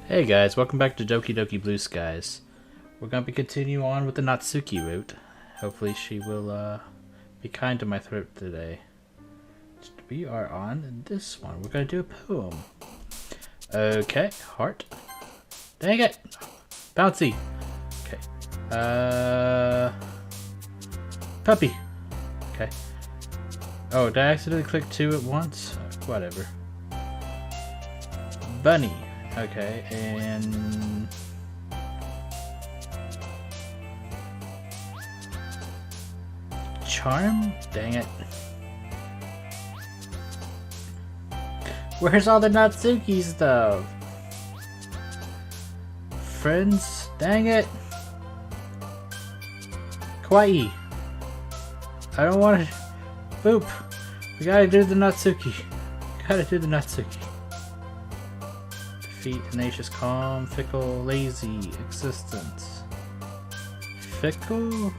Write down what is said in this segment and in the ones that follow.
Hey guys, welcome back to Doki Doki Blue Skies. We're going to be continuing on with the Natsuki route. Hopefully she will be kind to my throat today. We are on this one. We're going to do a poem. Okay, heart. Dang it! Bouncy! Okay. Puppy! Okay. Oh, did I accidentally click two at once? Whatever. Bunny. Okay, and... Charm? Dang it. Where's all the Natsuki stuff? Friends? Dang it. Kawaii. I don't want to... Boop. We gotta do the Natsuki. Gotta do the Natsuki. Defeat, tenacious, calm, fickle, lazy, existence. Fickle?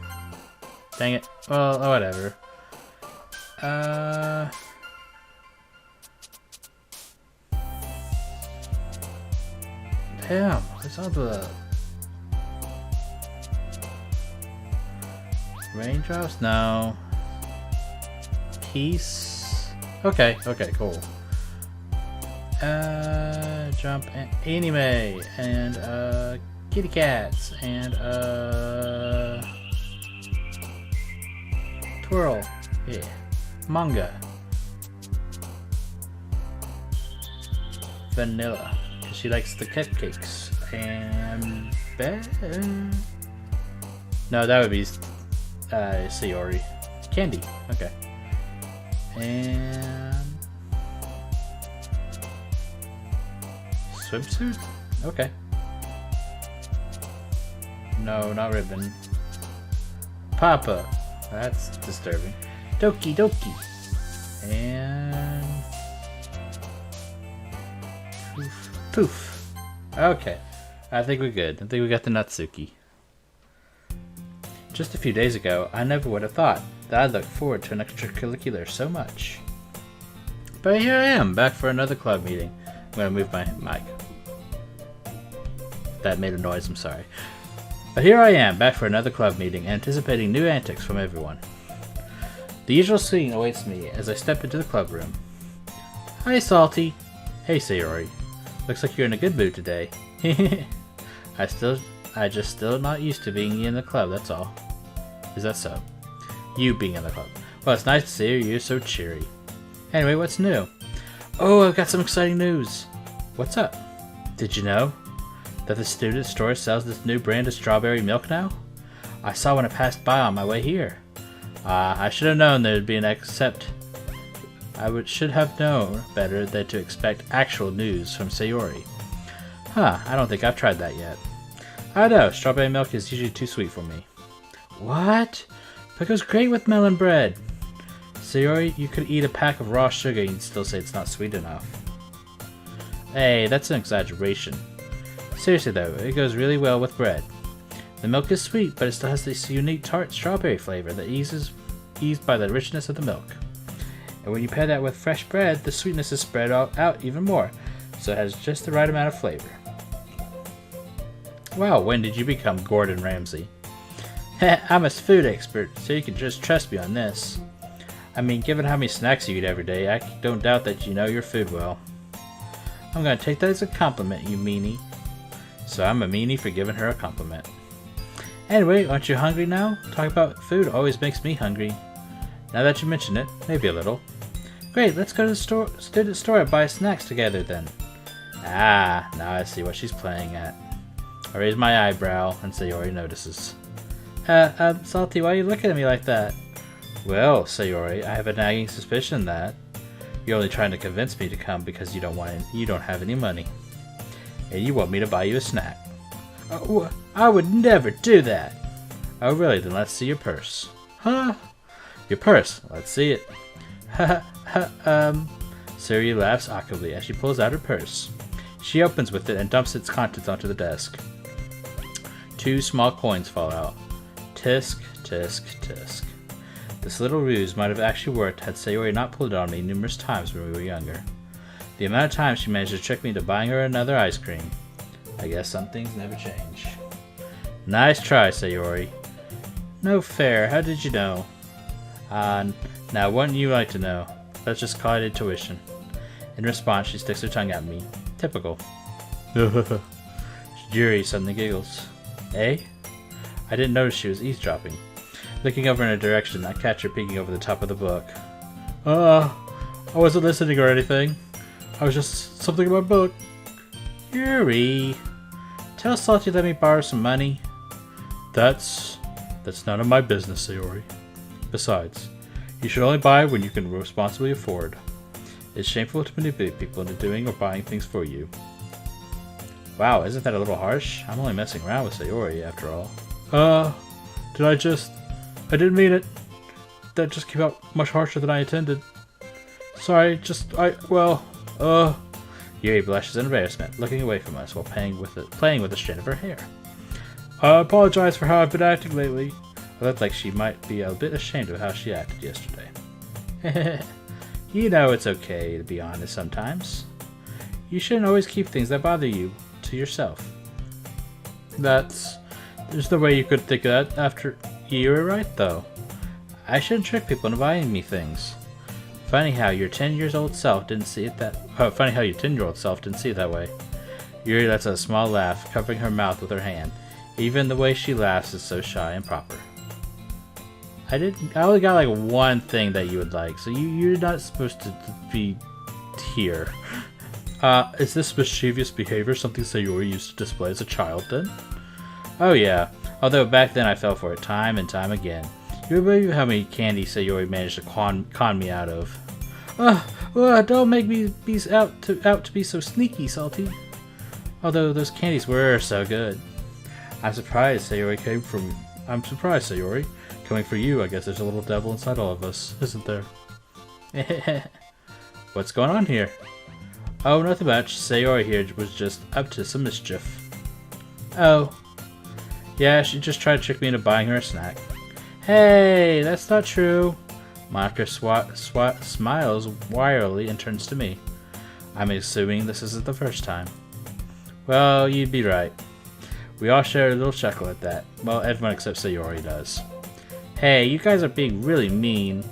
Dang it. Well, whatever. Damn, what's all the raindrops? No. Peace. Okay, cool. Jump and anime and kitty cats and twirl. Yeah. Manga. Vanilla. She likes the cupcakes. And no, that would be Sayori. Candy. Okay. And swimsuit? Okay. No, not ribbon. Papa. That's disturbing. Doki Doki. And poof. Okay. I think we're good. I think we got the Natsuki. Just a few days ago, I never would have thought that I'd look forward to an extracurricular so much. But here I am, back for another club meeting. I'm gonna move my mic. That made a noise, I'm sorry. But here I am, back for another club meeting, anticipating new antics from everyone. The usual scene awaits me as I step into the club room. Hi, Salty. Hey, Sayori. Looks like you're in a good mood today. I just still not used to being in the club, that's all. Is that so? You being in the club. Well, it's nice to see you. You're so cheery. Anyway, what's new? Oh, I've got some exciting news. What's up? Did you know that the student store sells this new brand of strawberry milk now? I saw when I passed by on my way here. I should have known there'd be should have known better than to expect actual news from Sayori. Huh, I don't think I've tried that yet. I know, strawberry milk is usually too sweet for me. What? But it goes great with melon bread. Sayori, you could eat a pack of raw sugar and you'd still say it's not sweet enough. Hey, that's an exaggeration. Seriously though, it goes really well with bread. The milk is sweet, but it still has this unique tart strawberry flavor that eased by the richness of the milk. And when you pair that with fresh bread, the sweetness is spread out even more, so it has just the right amount of flavor. Wow, when did you become Gordon Ramsay? I'm a food expert, so you can just trust me on this. I mean, given how many snacks you eat every day, I don't doubt that you know your food well. I'm gonna take that as a compliment, you meanie. So I'm a meanie for giving her a compliment. Anyway, aren't you hungry now? Talk about food always makes me hungry. Now that you mention it, maybe a little. Great, let's go to the student store and buy snacks together then. Ah, now I see what she's playing at. I raise my eyebrow and Sayori notices. Salty, why are you looking at me like that? Well, Sayori, I have a nagging suspicion that you're only trying to convince me to come because you don't have any money. And you want me to buy you a snack. Oh, I would never do that. Oh really, then let's see your purse. Huh? Your purse, let's see it. Sayori laughs awkwardly as she pulls out her purse. She opens with it and dumps its contents onto the desk. 2 small coins fall out. Tisk, tisk, tisk. This little ruse might have actually worked had Sayori not pulled it on me numerous times when we were younger. The amount of times she managed to trick me into buying her another ice cream. I guess some things never change. Nice try, Sayori. No fair, how did you know? Now wouldn't you like to know? Let's just call it intuition. In response, she sticks her tongue at me. Typical. Yuri suddenly giggles. Eh? I didn't notice she was eavesdropping. Looking over in her direction, I catch her peeking over the top of the book. I wasn't listening or anything. I was just something in my book. Yuri, tell Salty let me borrow some money. That's none of my business, Sayori. Besides, you should only buy when you can responsibly afford. It's shameful to manipulate people into doing or buying things for you. Wow, isn't that a little harsh? I'm only messing around with Sayori, after all. I didn't mean it. That just came out much harsher than I intended. Sorry, Yuri blushes in embarrassment, looking away from us while playing with a strand of her hair. I apologize for how I've been acting lately. I look like she might be a bit ashamed of how she acted yesterday. You know it's okay to be honest sometimes. You shouldn't always keep things that bother you to yourself. There's no way you could think of that after... You were right, though. I shouldn't trick people into buying me things. Funny how your 10-year-old self didn't see it that... funny how your 10-year-old self didn't see it that way. Yuri lets out a small laugh, covering her mouth with her hand. Even the way she laughs is so shy and proper. I only got like one thing that you would like, so you're not supposed to be here. Is this mischievous behavior something Sayori used to display as a child then? Oh yeah, although back then I fell for it time and time again. You would believe how many candies Sayori managed to con me out of. Don't make me be out to be so sneaky, Salty. Although those candies were so good. I'm surprised Sayori. Coming for you, I guess there's a little devil inside all of us, isn't there? What's going on here? Oh, nothing much. Sayori here was just up to some mischief. Oh. Yeah, she just tried to trick me into buying her a snack. Hey, that's not true. Monica smiles wryly and turns to me. I'm assuming this isn't the first time. Well, you'd be right. We all share a little chuckle at that. Well, everyone except Sayori does. Hey, you guys are being really mean.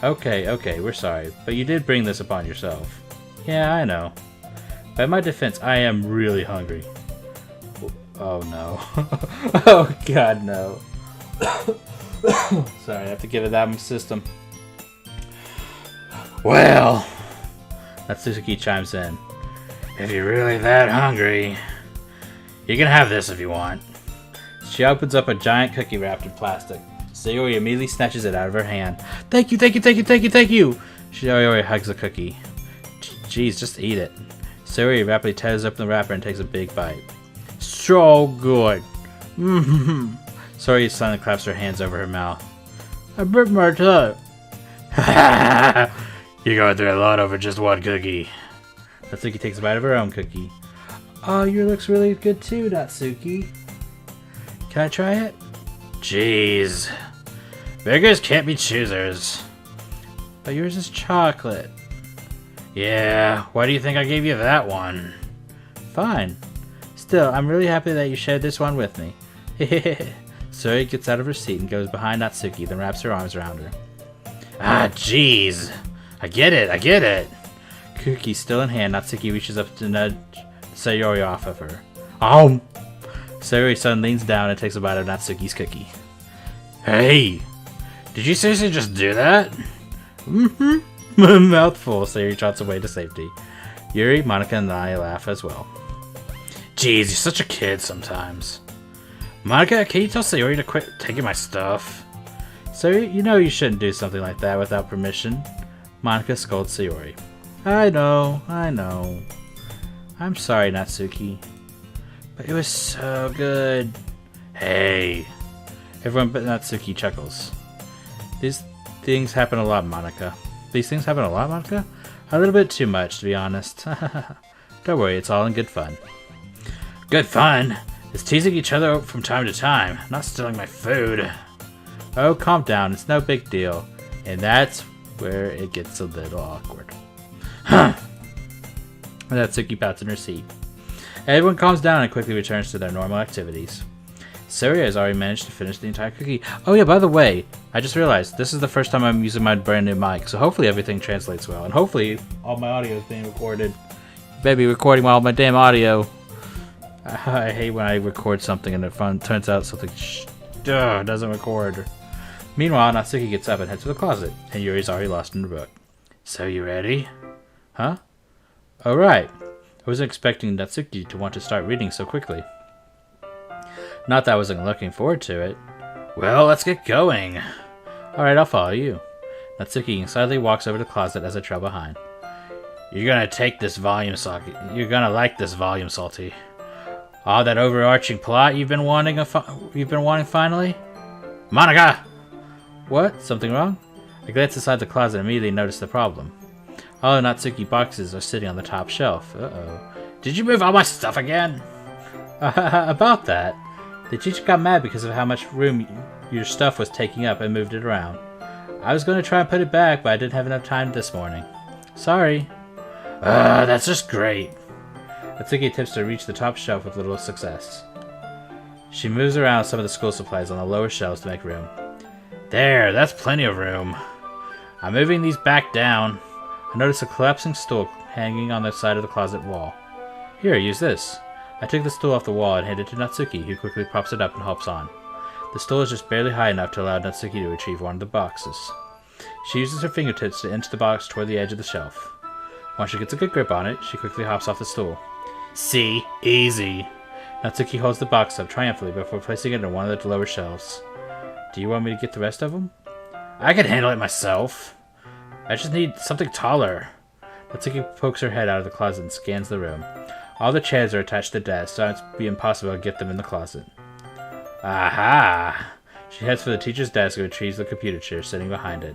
Okay, we're sorry, but you did bring this upon yourself. Yeah, I know. By my defense, I am really hungry. Oh no. Oh god, no. Sorry, I have to get it out of my system. Well, Natsuki chimes in. If you're really that hungry, you can have this if you want. She opens up a giant cookie wrapped in plastic. Sayori immediately snatches it out of her hand. Thank you! Sayori hugs the cookie. Jeez, just eat it. Sayori rapidly tears up the wrapper and takes a big bite. So good. Sayori suddenly claps her hands over her mouth. I bit my tongue. You're going through a lot over just one cookie. Natsuki takes a bite of her own cookie. Oh, yours looks really good too, Natsuki. Can I try it? Jeez. Beggars can't be choosers. But yours is chocolate. Yeah, why do you think I gave you that one? Fine. Still, I'm really happy that you shared this one with me. Sayori gets out of her seat and goes behind Natsuki, then wraps her arms around her. Ah, jeez. I get it. Cookie still in hand, Natsuki reaches up to nudge Sayori off of her. Oh! Sayori suddenly leans down and takes a bite of Natsuki's cookie. Hey! Did you seriously just do that? Mouthful, Sayori trots away to safety. Yuri, Monica, and I laugh as well. Jeez, you're such a kid sometimes. Monica, can you tell Sayori to quit taking my stuff? Sayori, you know you shouldn't do something like that without permission. Monica scolds Sayori. I know. I'm sorry, Natsuki. But it was so good. Hey. Everyone but Natsuki chuckles. These things happen a lot, Monica. A little bit too much, to be honest. Don't worry, it's all in good fun. Good fun? It's teasing each other from time to time, not stealing my food. Oh, calm down, it's no big deal. And that's where it gets a little awkward. Huh. Natsuki pouts in her seat. Everyone calms down and quickly returns to their normal activities. Saria has already managed to finish the entire cookie. Oh yeah, by the way, I just realized this is the first time I'm using my brand new mic, so hopefully everything translates well, and hopefully all my audio is being recorded. Baby, recording all my damn audio. I hate when I record something and it turns out something doesn't record. Meanwhile, Natsuki gets up and heads to the closet, and Yuri's already lost in the book. So you ready? Huh? Oh right. I wasn't expecting Natsuki to want to start reading so quickly. Not that I wasn't looking forward to it. Well, let's get going. Alright, I'll follow you. Natsuki silently walks over to the closet as I trail behind. You're gonna take this volume, Salty. You're gonna like this volume, Salty. All that overarching plot you've been wanting finally? Manga! What? Something wrong? I glanced inside the closet and immediately noticed the problem. All the Natsuki boxes are sitting on the top shelf. Uh-oh. Did you move all my stuff again? About that. The teacher got mad because of how much room your stuff was taking up and moved it around. I was going to try and put it back, but I didn't have enough time this morning. Sorry. That's just great. Natsuki attempts to reach the top shelf with little success. She moves around some of the school supplies on the lower shelves to make room. There, that's plenty of room. I'm moving these back down. I notice a collapsing stool hanging on the side of the closet wall. Here, use this. I took the stool off the wall and handed it to Natsuki, who quickly props it up and hops on. The stool is just barely high enough to allow Natsuki to retrieve one of the boxes. She uses her fingertips to inch the box toward the edge of the shelf. Once she gets a good grip on it, she quickly hops off the stool. See? Easy. Natsuki holds the box up triumphantly before placing it on one of the lower shelves. Do you want me to get the rest of them? I can handle it myself. I just need something taller. Natsuki pokes her head out of the closet and scans the room. All the chairs are attached to desks, so it'd be impossible to get them in the closet. Aha! She heads for the teacher's desk and retrieves the computer chair sitting behind it.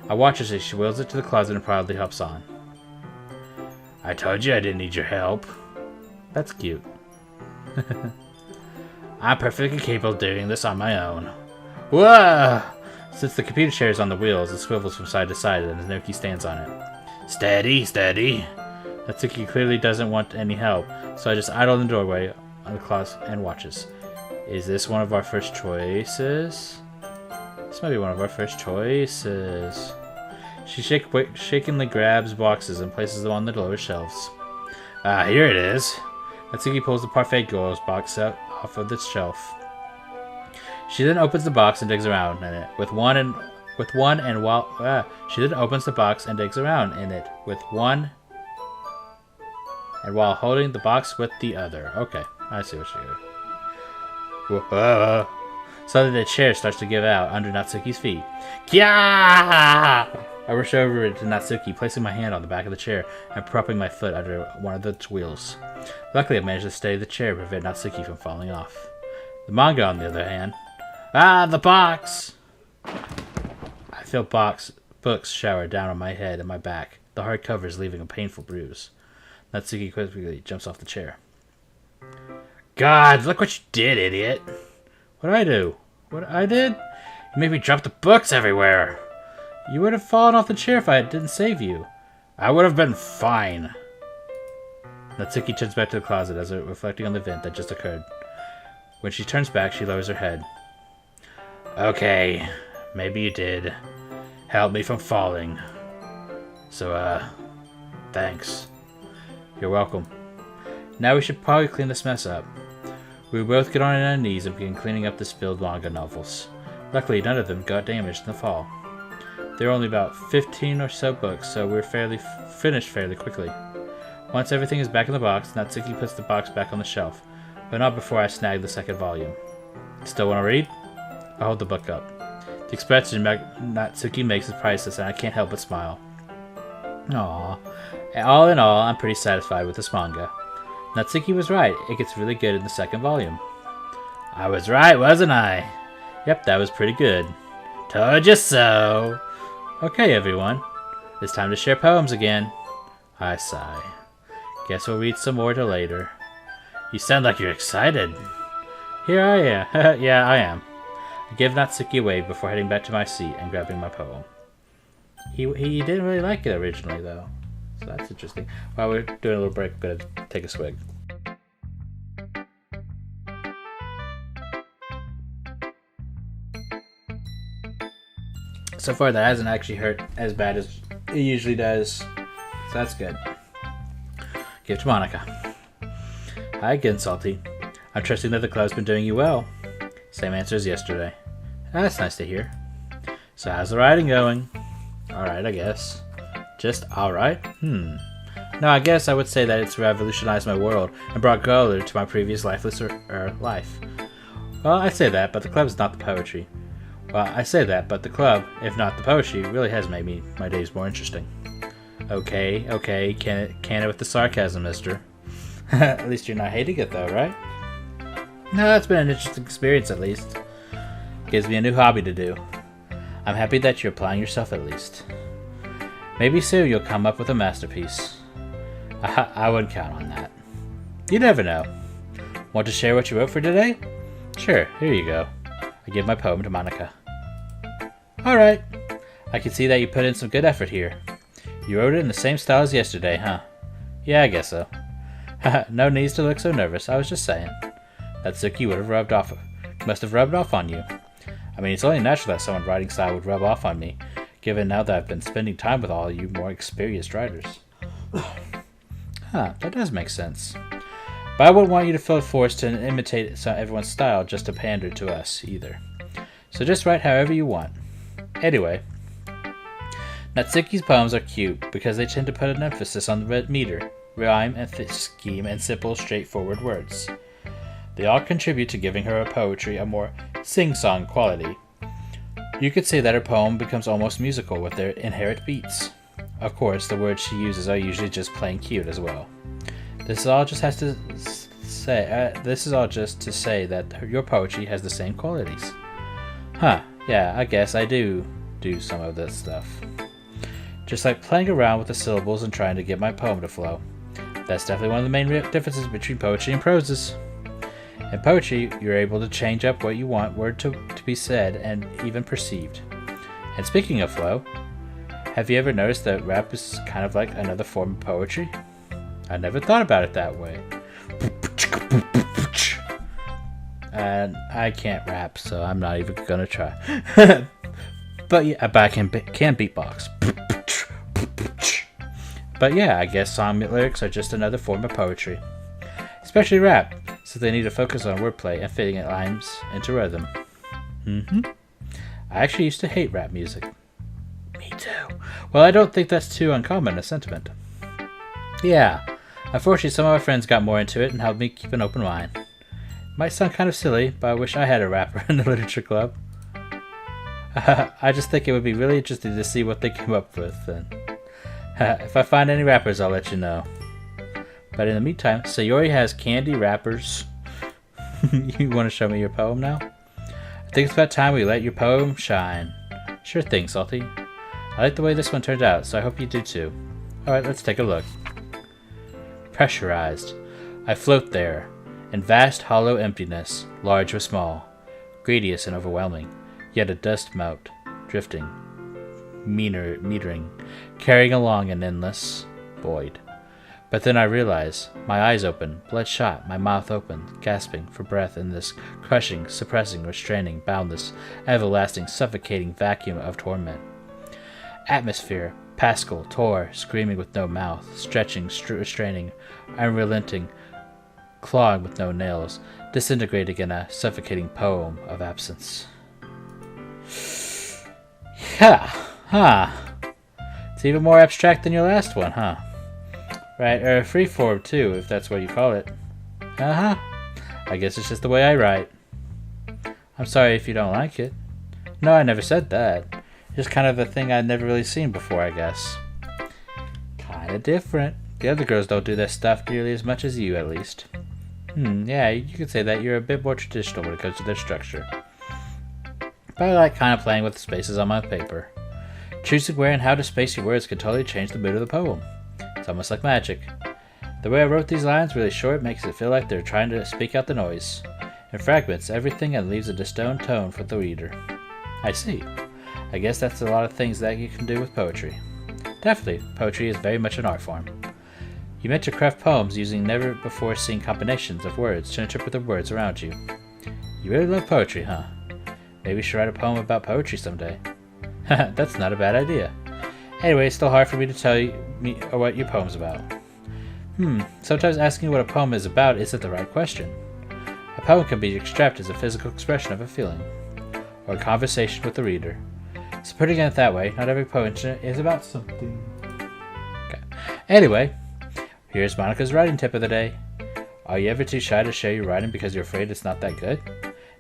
I watch as she wheels it to the closet and proudly hops on. I told you I didn't need your help. That's cute. I'm perfectly capable of doing this on my own. Whoa! Since the computer chair is on the wheels, it swivels from side to side and Naoki stands on it. Steady, steady. Natsuki clearly doesn't want any help, so I just idle in the doorway on the closet and watches. Is this one of our first choices? This might be one of our first choices. She shakingly grabs boxes and places them on the lower shelves. Ah, here it is. Natsuki pulls the Parfait Girls box out off of the shelf. She then opens the box and digs around in it she then opens the box and digs around in it with one and while holding the box with the other. Okay, I see what she did. Suddenly the chair starts to give out under Natsuki's feet. Kya! I rush over to Natsuki, placing my hand on the back of the chair and propping my foot under one of the wheels. Luckily, I managed to steady the chair and prevent Natsuki from falling off. The manga, on the other hand... Ah, the box! I feel books shower down on my head and my back. The hard cover is leaving a painful bruise. Natsuki quickly jumps off the chair. God, look what you did, idiot! What did I do? What I did? You made me drop the books everywhere! You would have fallen off the chair if I didn't save you. I would have been fine. Natsuki turns back to the closet as if reflecting on the event that just occurred. When she turns back, she lowers her head. Okay, maybe you did help me from falling. So, thanks. You're welcome. Now we should probably clean this mess up. We both get on our knees and begin cleaning up the spilled manga novels. Luckily, none of them got damaged in the fall. There are only about 15 or so books, so we're finished fairly quickly. Once everything is back in the box, Natsuki puts the box back on the shelf, but not before I snag the second volume. Still want to read? I hold the book up. The expression Natsuki makes is priceless, and I can't help but smile. Aww. All in all, I'm pretty satisfied with this manga. Natsuki was right. It gets really good in the second volume. I was right, wasn't I? Yep, that was pretty good. Told you so. Okay, everyone. It's time to share poems again. I sigh. Guess we'll read some more till later. You sound like you're excited. Here I am. Yeah, I am. I give Natsuki a wave before heading back to my seat and grabbing my poem. He didn't really like it originally, though. So that's interesting. While we're doing a little break, I'm going to take a swig. So far, that hasn't actually hurt as bad as it usually does. So that's good. Give to Monica. Hi again, Salty. I'm trusting that the club's been doing you well. Same answer as yesterday. That's nice to hear. So how's the riding going? Alright, I guess. Just alright? No, I guess I would say that it's revolutionized my world and brought color to my previous lifeless life. Well, I say that, but the club is not the poetry. Well, I say that, but the club, if not the poetry, really has made my days more interesting. Okay, can it with the sarcasm, mister. At least you're not hating it though, right? No, it's been an interesting experience at least. Gives me a new hobby to do. I'm happy that you're applying yourself at least. Maybe soon you'll come up with a masterpiece. I wouldn't count on that. You never know. Want to share what you wrote for today? Sure, here you go. I give my poem to Monica. Alright. I can see that you put in some good effort here. You wrote it in the same style as yesterday, huh? Yeah, I guess so. No needs to look so nervous, I was just saying. Natsuki must have rubbed off on you. I mean, it's only natural that someone's writing style would rub off on me, given now that I've been spending time with all you more experienced writers. That does make sense. But I wouldn't want you to feel forced to imitate everyone's style just to pander to us, either. So just write however you want. Anyway, Natsuki's poems are cute because they tend to put an emphasis on the meter, rhyme, and scheme, and simple, straightforward words. They all contribute to giving her poetry a more sing-song quality. You could say that her poem becomes almost musical with their inherent beats. Of course, the words she uses are usually just plain cute as well. This is all just to say that your poetry has the same qualities. Yeah, I guess I do some of this stuff. Just like playing around with the syllables and trying to get my poem to flow. That's definitely one of the main differences between poetry and prose. In poetry, you're able to change up what you want word to be said and even perceived. And speaking of flow, have you ever noticed that rap is kind of like another form of poetry? I never thought about it that way. And I can't rap, so I'm not even gonna try. But I can beatbox. But yeah, I guess song lyrics are just another form of poetry. Especially rap, so they need to focus on wordplay and fitting it lines into rhythm. I actually used to hate rap music. Me too. Well, I don't think that's too uncommon a sentiment. Yeah, unfortunately some of my friends got more into it and helped me keep an open mind. Might sound kind of silly, but I wish I had a rapper in the literature club. I just think it would be really interesting to see what they came up with, and if I find any rappers, I'll let you know. But in the meantime, Sayori has candy wrappers. You want to show me your poem now? I think it's about time we let your poem shine. Sure thing, Salty. I like the way this one turned out, so I hope you do too. Alright, let's take a look. Pressurized. I float there, in vast hollow emptiness, large or small, greediest and overwhelming, yet a dust mote, drifting, metering, carrying along an endless void. But then I realize, my eyes open, bloodshot, my mouth open, gasping for breath in this crushing, suppressing, restraining, boundless, everlasting, suffocating vacuum of torment. Atmosphere, Pascal, tore, screaming with no mouth, stretching, restraining, unrelenting, clawing with no nails, disintegrating in a suffocating poem of absence. It's even more abstract than your last one, huh? Right, or freeform too, if that's what you call it. I guess it's just the way I write. I'm sorry if you don't like it. No, I never said that. Just kind of a thing I'd never really seen before, I guess. Kinda different. The other girls don't do that stuff nearly as much as you, at least. Yeah, you could say that you're a bit more traditional when it comes to their structure. But I like kind of playing with the spaces on my paper. Choosing where and how to space your words can totally change the mood of the poem. It's almost like magic. The way I wrote these lines really short makes it feel like they're trying to speak out the noise. It fragments everything and leaves a distinct tone for the reader. I see. I guess that's a lot of things that you can do with poetry. Definitely, poetry is very much an art form. You meant to craft poems using never-before-seen combinations of words to interpret the words around you. You really love poetry, huh? Maybe you should write a poem about poetry someday. That's not a bad idea. Anyway, it's still hard for me to tell you what your poem's about. Sometimes asking what a poem is about isn't the right question. A poem can be extracted as a physical expression of a feeling, or a conversation with the reader. So putting it that way, not every poem is about something. Okay. Anyway, here's Monica's writing tip of the day. Are you ever too shy to share your writing because you're afraid it's not that good?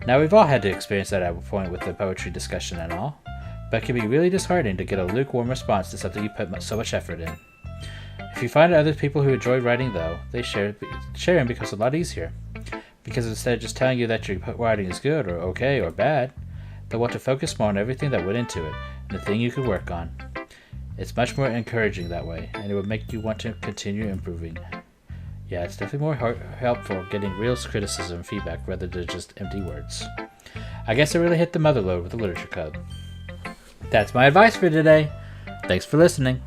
Now, we've all had to experience that at a point with the poetry discussion and all, but it can be really disheartening to get a lukewarm response to something you put so much effort in. If you find other people who enjoy writing, though, they sharing becomes a lot easier. Because instead of just telling you that your writing is good or okay or bad, they'll want to focus more on everything that went into it and the thing you could work on. It's much more encouraging that way, and it would make you want to continue improving. Yeah, it's definitely more helpful getting real criticism and feedback rather than just empty words. I guess I really hit the mother lode with the literature club. That's my advice for today. Thanks for listening.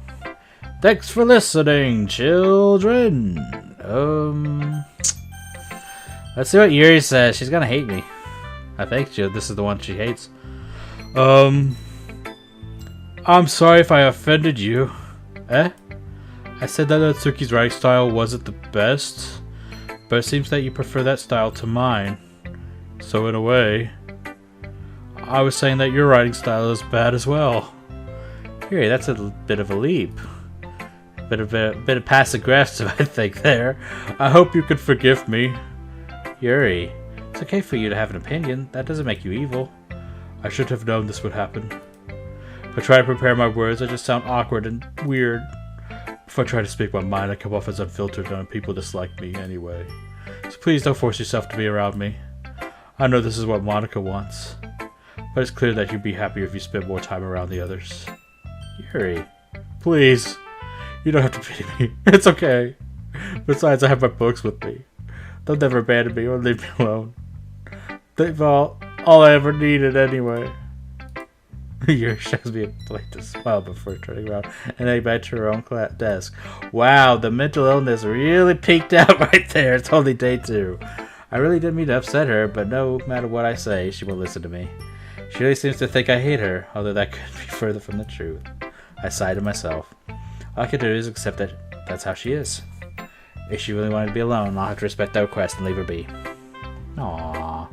Thanks for listening, children. Let's see what Yuri says. She's gonna hate me. I think this is the one she hates. I'm sorry if I offended you. I said that Natsuki's writing style wasn't the best, but it seems that you prefer that style to mine. So in a way, I was saying that your writing style is bad as well. Yuri, that's a bit of a leap. Bit of passive aggressive, I think, there. I hope you could forgive me. Yuri, it's okay for you to have an opinion. That doesn't make you evil. I should have known this would happen. If I try to prepare my words, I just sound awkward and weird. If I try to speak my mind, I come off as unfiltered and people dislike me anyway. So please don't force yourself to be around me. I know this is what Monica wants, but it's clear that you'd be happier if you spent more time around the others. Yuri, please. You don't have to pity me. It's okay. Besides, I have my books with me. They'll never abandon me or leave me alone. They've all I ever needed anyway. Yuri shows me a blatant smile before turning around and heading back to her own desk. Wow, the mental illness really peaked out right there. It's only day 2. I really didn't mean to upset her, but no matter what I say, she won't listen to me. She really seems to think I hate her, although that could be further from the truth. I sighed to myself. All I can do is accept that that's how she is. If she really wanted to be alone, I'll have to respect that request and leave her be. Aww.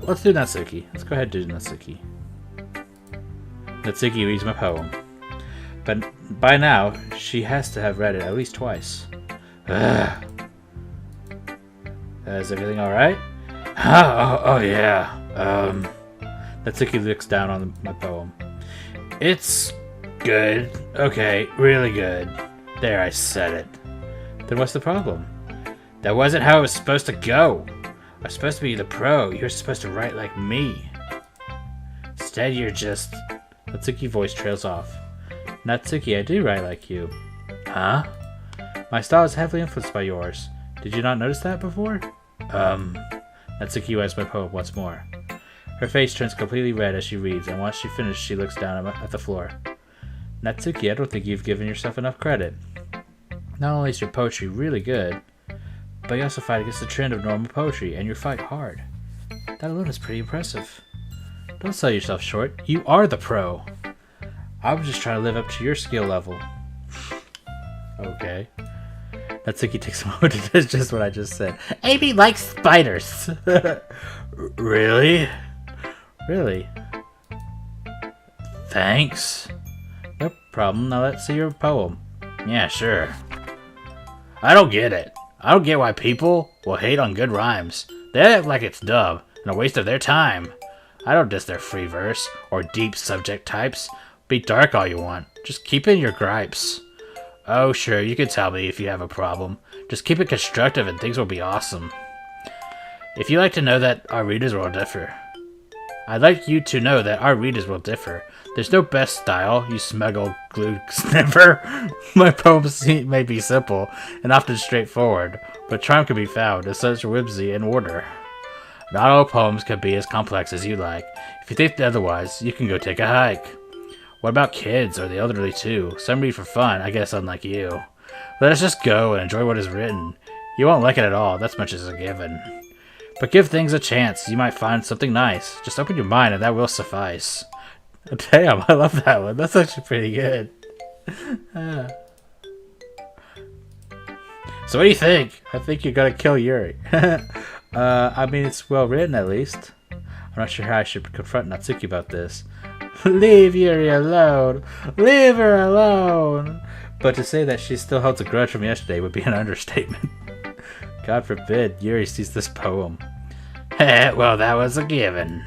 Let's do Natsuki. Let's go ahead and do Natsuki. Natsuki reads my poem. But by now, she has to have read it at least twice. Ugh. Is everything alright? Oh yeah. Natsuki looks down on my poem. It's good. Okay, really good. There, I said it. Then what's the problem? That wasn't how it was supposed to go. I was supposed to be the pro. You're supposed to write like me. Instead, you're just... Natsuki's voice trails off. Natsuki, I do write like you. Huh? My style is heavily influenced by yours. Did you not notice that before? Natsuki writes my poem once more. Her face turns completely red as she reads, and once she finishes, she looks down at the floor. Natsuki, I don't think you've given yourself enough credit. Not only is your poetry really good, but you also fight against the trend of normal poetry, and you fight hard. That alone is pretty impressive. Don't sell yourself short. You are the pro. I was just trying to live up to your skill level. Okay. Natsuki takes a moment to do just what I just said. Amy likes spiders. Really? Really? Thanks. No problem. Now let's see your poem. Yeah, sure. I don't get it. I don't get why people will hate on good rhymes. They act like it's dumb and a waste of their time. I don't diss their free verse or deep subject types. Be dark all you want. Just keep in your gripes. Oh, sure, you can tell me if you have a problem. Just keep it constructive and things will be awesome. If you like to know that our readers will differ. I'd like you to know that our readers will differ. There's no best style, you smuggled glue sniffer. My poems may be simple and often straightforward, but charm can be found in such whimsy and order. Not all poems can be as complex as you like. If you think otherwise, you can go take a hike. What about kids or the elderly too? Some read for fun, I guess unlike you. Let us just go and enjoy what is written. You won't like it at all, that's much as a given. But give things a chance. You might find something nice. Just open your mind and that will suffice. Damn, I love that one. That's actually pretty good. So what do you think? I think you're gonna kill Yuri. I mean, it's well written at least. I'm not sure how I should confront Natsuki about this. Leave Yuri alone! Leave her alone! But to say that she still holds a grudge from yesterday would be an understatement. God forbid Yuri sees this poem. Well, that was a given.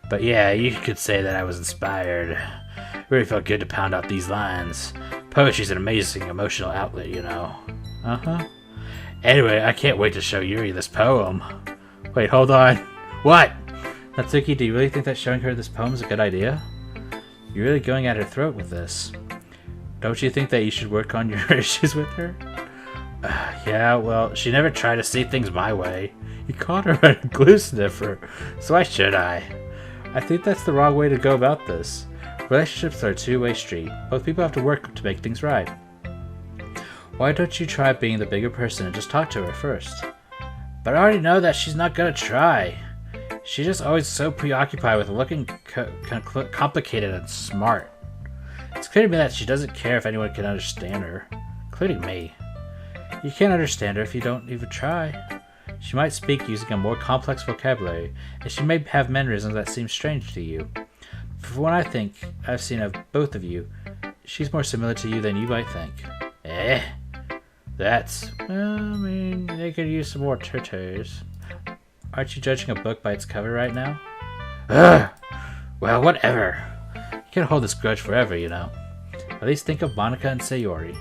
But yeah, you could say that I was inspired. It really felt good to pound out these lines. Poetry's an amazing emotional outlet, you know. Uh-huh. Anyway, I can't wait to show Yuri this poem. Wait, hold on. What? Natsuki, do you really think that showing her this poem is a good idea? You're really going at her throat with this. Don't you think that you should work on your issues with her? Yeah, well, she never tried to see things my way. You called her a glue sniffer, so why should I? I think that's the wrong way to go about this. Relationships are a two-way street. Both people have to work to make things right. Why don't you try being the bigger person and just talk to her first? But I already know that she's not gonna try. She's just always so preoccupied with looking complicated and smart. It's clear to me that she doesn't care if anyone can understand her, including me. You can't understand her if you don't even try. She might speak using a more complex vocabulary, and she may have mannerisms that seem strange to you. From what I think I've seen of both of you, she's more similar to you than you might think. That's... Well, I mean, they could use some more tutus. Aren't you judging a book by its cover right now? Ugh! Well, whatever. You can't hold this grudge forever, you know. At least think of Monica and Sayori.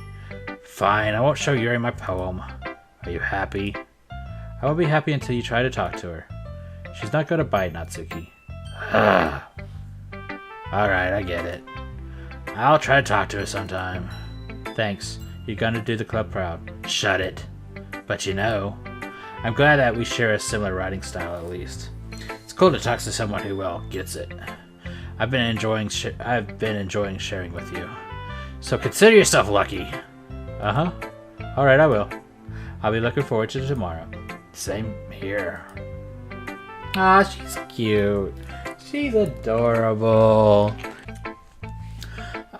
Fine, I won't show Yuri my poem. Are you happy? I won't be happy until you try to talk to her. She's not gonna bite, Natsuki. Ugh. Alright, I get it. I'll try to talk to her sometime. Thanks. You're gonna do the club proud. Shut it. But you know, I'm glad that we share a similar writing style at least. It's cool to talk to someone who, well, gets it. I've been enjoying sharing with you. So consider yourself lucky. Uh-huh. Alright, I will. I'll be looking forward to tomorrow. Same here. Aw, she's cute. She's adorable.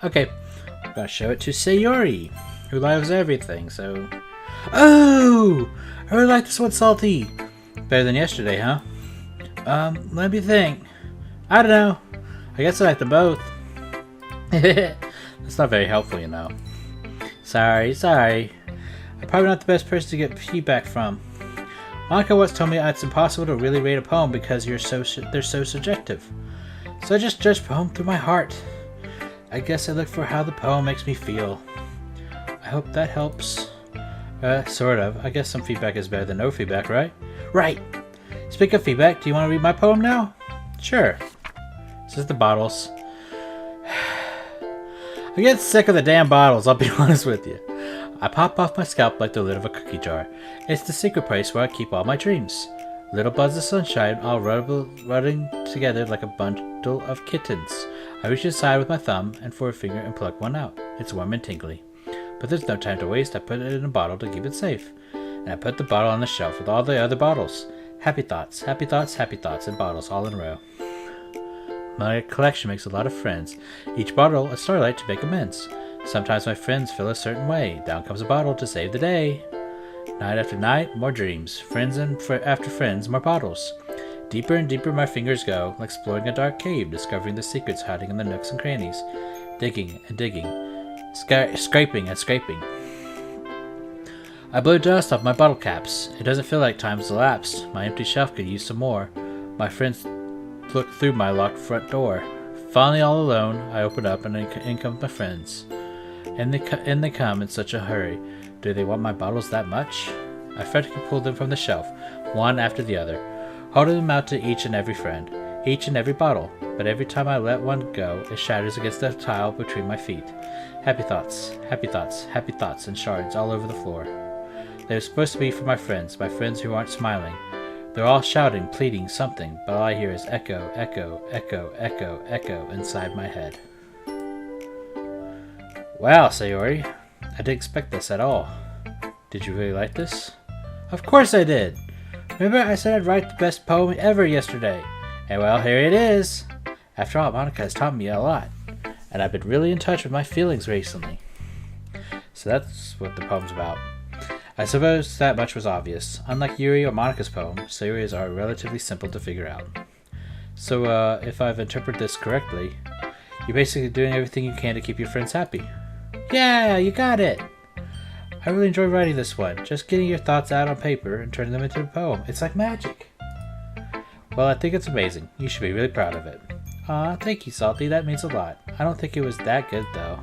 Okay, I'm gonna show it to Sayori, who loves everything, so... Oh! I really like this one salty. Better than yesterday, huh? Let me think. I don't know. I guess I like them both. That's not very helpful, you know. Sorry. I'm probably not the best person to get feedback from. Monica once told me it's impossible to really rate a poem because they're so subjective. So I just judge poem through my heart. I guess I look for how the poem makes me feel. I hope that helps. Sort of. I guess some feedback is better than no feedback, right? Right! Speaking of feedback, do you want to read my poem now? Sure. This is the bottles. I get sick of the damn bottles, I'll be honest with you. I pop off my scalp like the lid of a cookie jar. It's the secret place where I keep all my dreams. Little buds of sunshine all running together like a bundle of kittens. I reach inside with my thumb and forefinger and pluck one out. It's warm and tingly. But there's no time to waste. I put it in a bottle to keep it safe. And I put the bottle on the shelf with all the other bottles. Happy thoughts, and bottles all in a row. My collection makes a lot of friends. Each bottle a starlight to make amends. Sometimes my friends feel a certain way. Down comes a bottle to save the day. Night after night, more dreams. Friends and after friends, more bottles. Deeper and deeper my fingers go, like exploring a dark cave, discovering the secrets hiding in the nooks and crannies. Digging and digging. Scraping and scraping. I blow dust off my bottle caps. It doesn't feel like time's elapsed. My empty shelf could use some more. My friends look through my locked front door. Finally all alone, I open up and in come my friends. And they come in such a hurry. Do they want my bottles that much? I frantically pull them from the shelf, one after the other, holding them out to each and every friend, each and every bottle. But every time I let one go, it shatters against the tile between my feet. Happy thoughts, and shards all over the floor. They were supposed to be for my friends who aren't smiling. They're all shouting, pleading something, but all I hear is echo, echo, echo, echo, echo inside my head. Wow, Sayori, I didn't expect this at all. Did you really like this? Of course I did! Remember I said I'd write the best poem ever yesterday? And well, here it is. After all, Monica has taught me a lot, and I've been really in touch with my feelings recently. So that's what the poem's about. I suppose that much was obvious. Unlike Yuri or Monica's poem, Sayori's are relatively simple to figure out. So, if I've interpreted this correctly, you're basically doing everything you can to keep your friends happy. Yeah, you got it! I really enjoy writing this one, just getting your thoughts out on paper and turning them into a poem. It's like magic. Well, I think it's amazing. You should be really proud of it. Aw, thank you, Salty. That means a lot. I don't think it was that good, though.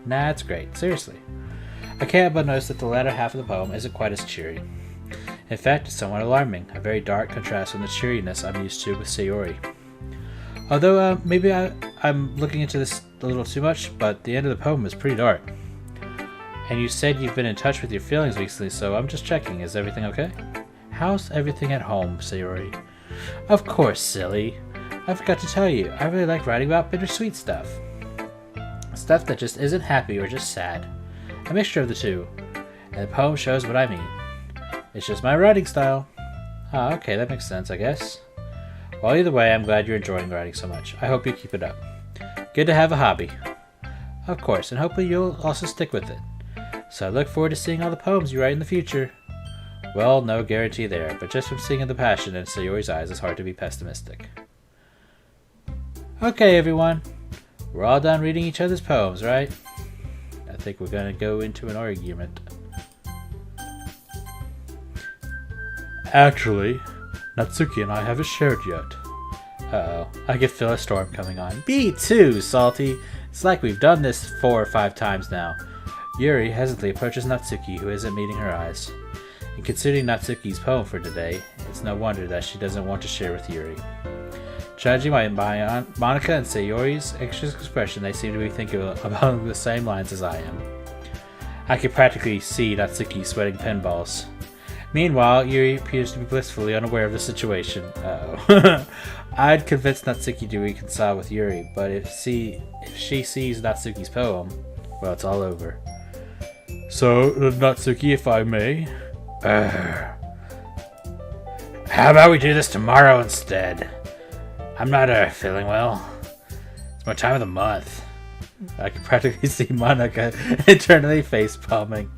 Nah, it's great. Seriously. I can't but notice that the latter half of the poem isn't quite as cheery. In fact, it's somewhat alarming, a very dark contrast from the cheeriness I'm used to with Sayori. Although, maybe I'm looking into this a little too much, but the end of the poem is pretty dark. And you said you've been in touch with your feelings recently, so I'm just checking. Is everything okay? How's everything at home, Sayori? Of course, silly. I forgot to tell you, I really like writing about bittersweet stuff. Stuff that just isn't happy or just sad. A mixture of the two. And the poem shows what I mean. It's just my writing style. Ah, okay, that makes sense, I guess. Well, either way, I'm glad you're enjoying writing so much. I hope you keep it up. Good to have a hobby. Of course, and hopefully you'll also stick with it. So I look forward to seeing all the poems you write in the future. Well, no guarantee there, but just from seeing the passion in Sayori's eyes, it's hard to be pessimistic. Okay, everyone. We're all done reading each other's poems, right? I think we're gonna go into an argument. Actually, Natsuki and I haven't shared yet. Uh-oh, I can feel a storm coming on. Me too, Salty. It's like we've done this 4 or 5 times now. Yuri hesitantly approaches Natsuki, who isn't meeting her eyes. And considering Natsuki's poem for today, it's no wonder that she doesn't want to share with Yuri. Judging by Monica and Sayori's anxious expression, they seem to be thinking about the same lines as I am. I can practically see Natsuki sweating pinballs. Meanwhile, Yuri appears to be blissfully unaware of the situation. Uh-oh. I'd convince Natsuki to reconcile with Yuri, but if she sees Natsuki's poem, well, it's all over. So, Natsuki, if I may? How about we do this tomorrow instead? I'm not feeling well. It's my time of the month. I could practically see Monica internally face-palming.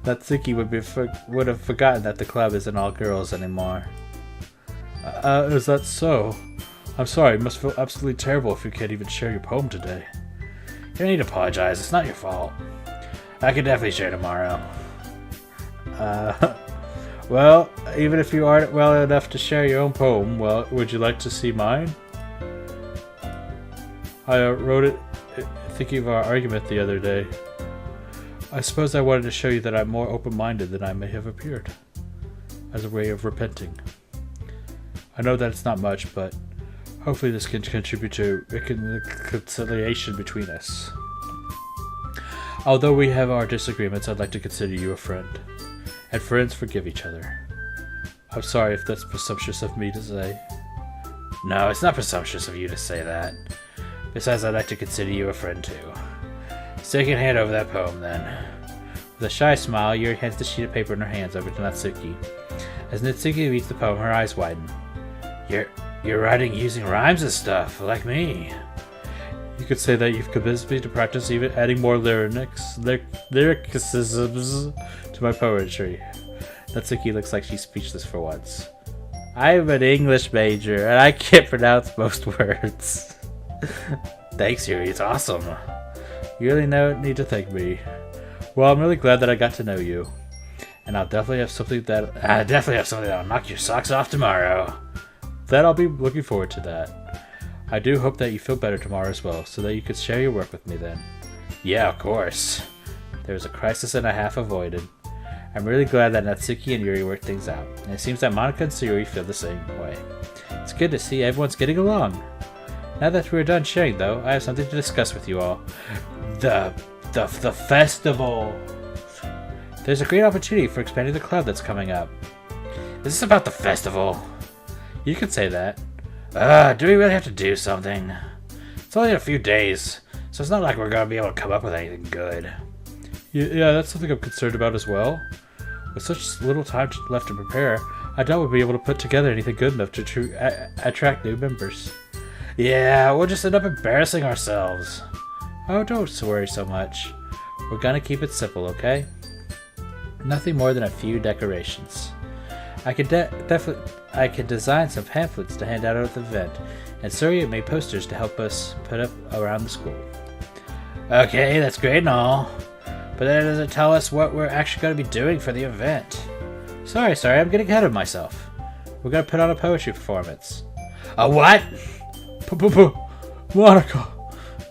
Natsuki would have forgotten that the club isn't all girls anymore. Is that so? I'm sorry, it must feel absolutely terrible if you can't even share your poem today. You don't need to apologize, it's not your fault. I could definitely share tomorrow. Well, even if you aren't well enough to share your own poem, well, would you like to see mine? I wrote it thinking of our argument the other day. I suppose I wanted to show you that I'm more open-minded than I may have appeared, as a way of repenting. I know that it's not much, but hopefully this can contribute to reconciliation between us. Although we have our disagreements, I'd like to consider you a friend. And friends forgive each other. I'm sorry if that's presumptuous of me to say. No, it's not presumptuous of you to say that. Besides, I'd like to consider you a friend too. So you can hand over that poem then. With a shy smile, Yuri hands the sheet of paper in her hands over to Natsuki. As Natsuki reads the poem, her eyes widen. You're writing using rhymes and stuff, like me. You could say that you've convinced me to practice even adding more lyricisms to my poetry. Natsuki looks like she's speechless for once. I'm an English major, and I can't pronounce most words. Thanks, Yuri. It's awesome. You really need to thank me. Well, I'm really glad that I got to know you, and I'll definitely have something that'll knock your socks off tomorrow. I'll be looking forward to that. I do hope that you feel better tomorrow as well, so that you could share your work with me then. Yeah, of course. There's a crisis and a half avoided. I'm really glad that Natsuki and Yuri worked things out, and it seems that Monica and Sayori feel the same way. It's good to see everyone's getting along. Now that we're done sharing, though, I have something to discuss with you all. The festival. There's a great opportunity for expanding the club that's coming up. Is this about the festival? You could say that. Do we really have to do something? It's only a few days, so it's not like we're gonna be able to come up with anything good. Yeah, that's something I'm concerned about as well. With such little time left to prepare, I doubt we'll be able to put together anything good enough to attract new members. Yeah, we'll just end up embarrassing ourselves. Oh, don't worry so much. We're gonna keep it simple, okay? Nothing more than a few decorations. I could design some pamphlets to hand out at the event, and Surya made posters to help us put up around the school. Okay, that's great and all, but that doesn't tell us what we're actually going to be doing for the event. Sorry, I'm getting ahead of myself. We're going to put on a poetry performance. A what? Monica!